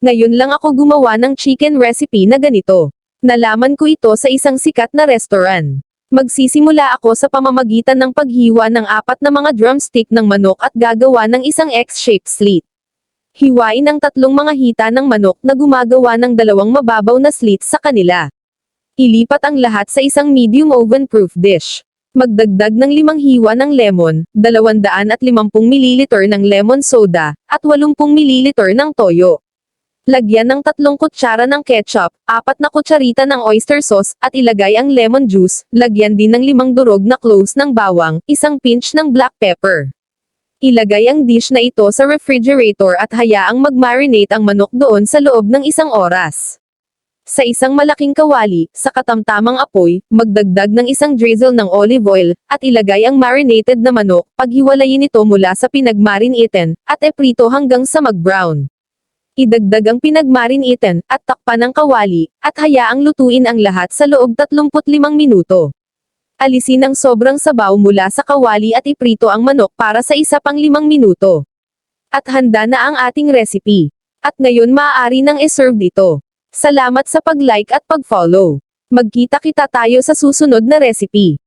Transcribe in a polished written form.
Ngayon lang ako gumawa ng chicken recipe na ganito. Nalaman ko ito sa isang sikat na restaurant. Magsisimula ako sa pamamagitan ng paghiwa ng 4 na mga drumstick ng manok at gagawa ng isang X-shaped slit. Hiwain ang 3 mga hita ng manok na gumagawa ng 2 mababaw na slits sa kanila. Ilipat ang lahat sa isang medium oven-proof dish. Magdagdag ng 5 hiwa ng lemon, 250 ml ng lemon soda, at 80 ml ng toyo. Lagyan ng 3 kutsara ng ketchup, 4 na kutsarita ng oyster sauce, at ilagay ang lemon juice. Lagyan din ng 5 durog na cloves ng bawang, 1 pinch ng black pepper. Ilagay ang dish na ito sa refrigerator at hayaang mag-marinate ang manok doon sa loob ng 1 oras. Sa isang malaking kawali, sa katamtamang apoy, magdagdag ng 1 drizzle ng olive oil, at ilagay ang marinated na manok, paghiwalayin ito mula sa pinagmarinaten, at eprito hanggang sa mag-brown. Idagdag ang pinagmarinaten, at takpan ng kawali, at hayaang lutuin ang lahat sa loob 35 minuto. Alisin ang sobrang sabaw mula sa kawali at iprito ang manok para sa isa pang 5 minuto. At handa na ang ating recipe. At ngayon maaari nang i-serve dito. Salamat sa pag-like at pag-follow. Magkita-kita tayo sa susunod na recipe.